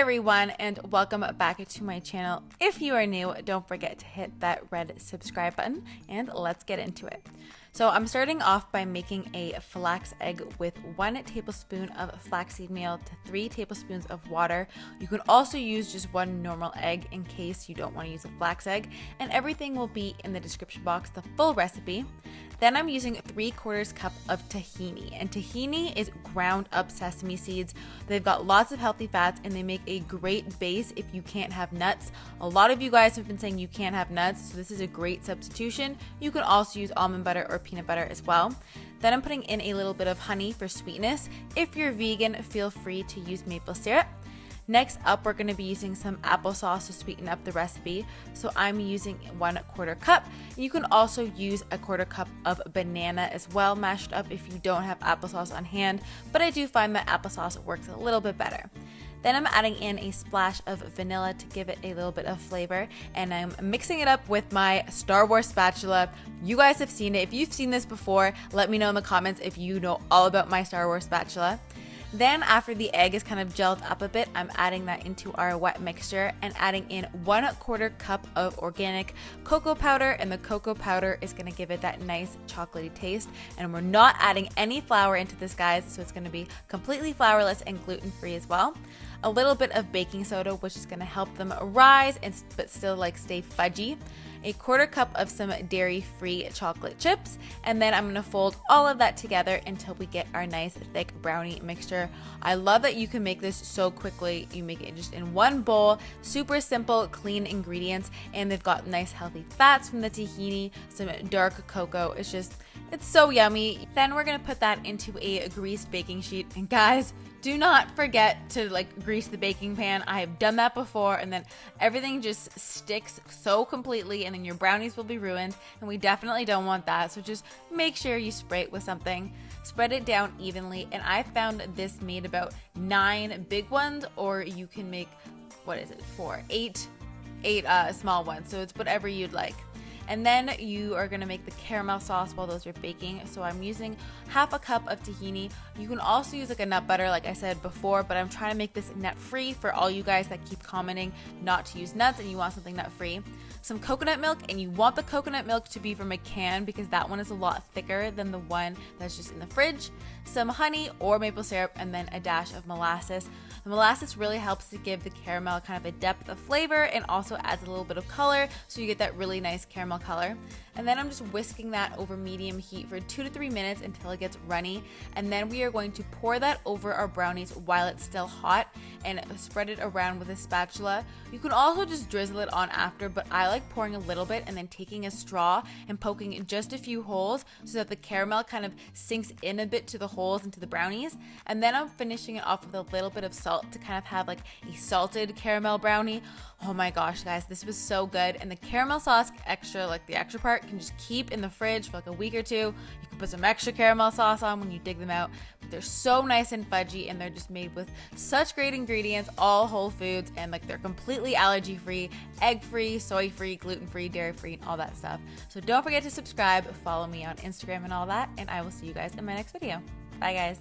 everyone, and welcome back to my channel. If you are new, don't forget to hit that red subscribe button and let's get into it. So I'm starting off by making a flax egg with 1 tablespoon of flaxseed meal to 3 tablespoons of water. You can also use just 1 normal egg in case you don't want to use a flax egg, and everything will be in the description box, the full recipe. Then I'm using 3/4 cup of tahini, and tahini is ground up sesame seeds. They've got lots of healthy fats and they make a great base if you can't have nuts. A lot of you guys have been saying you can't have nuts, so this is a great substitution. You can also use almond butter or peanut butter as well. Then I'm putting in a little bit of honey for sweetness. If you're vegan, feel free to use maple syrup. Next up, we're going to be using some applesauce to sweeten up the recipe. So I'm using 1/4 cup. You can also use 1/4 cup of banana as well, mashed up if you don't have applesauce on hand, but I do find that applesauce works a little bit better. Then I'm adding in a splash of vanilla to give it a little bit of flavor, and I'm mixing it up with my Star Wars spatula. You guys have seen it. If you've seen this before, let me know in the comments if you know all about my Star Wars spatula. Then after the egg is kind of gelled up a bit, I'm adding that into our wet mixture and adding in 1/4 cup of organic cocoa powder, and the cocoa powder is going to give it that nice chocolatey taste. And we're not adding any flour into this, guys, so it's going to be completely flourless and gluten-free as well. A little bit of baking soda, which is going to help them rise but still stay fudgy. 1/4 cup of some dairy-free chocolate chips, and then I'm going to fold all of that together until we get our nice thick brownie mixture. I love that you can make this so quickly. You make it just in one bowl, super simple, clean ingredients, and they've got nice healthy fats from the tahini, some dark cocoa. It's so yummy. Then we're going to put that into a greased baking sheet, and guys, do not forget to grease the baking pan. I have done that before, and then everything just sticks so completely, and then your brownies will be ruined, and we definitely don't want that. So just make sure you spray it with something, spread it down evenly, and I found this made about 9 big ones, or you can make, eight small ones. So it's whatever you'd like. And then you are going to make the caramel sauce while those are baking. So I'm using 1/2 cup of tahini. You can also use a nut butter like I said before, but I'm trying to make this nut free for all you guys that keep commenting not to use nuts and you want something nut free. Some coconut milk, and you want the coconut milk to be from a can because that one is a lot thicker than the one that's just in the fridge. Some honey or maple syrup, and then a dash of molasses. The molasses really helps to give the caramel kind of a depth of flavor and also adds a little bit of color, so you get that really nice caramel color. And then I'm just whisking that over medium heat for 2 to 3 minutes until it gets runny, and then we are going to pour that over our brownies while it's still hot and spread it around with a spatula. You can also just drizzle it on after, but I like pouring a little bit and then taking a straw and poking just a few holes so that the caramel kind of sinks in a bit to the holes into the brownies. And then I'm finishing it off with a little bit of salt to kind of have a salted caramel brownie. Oh my gosh, guys, this was so good. And the caramel sauce extra, the extra part, can just keep in the fridge for a week or two. You can put some extra caramel sauce on when you dig them out, but they're so nice and fudgy, and they're just made with such great ingredients, all whole foods, and they're completely allergy free, egg free, soy free, gluten free, dairy free, and all that stuff. So don't forget to subscribe, follow me on Instagram and all that, and I will see you guys in my next video. Bye, guys.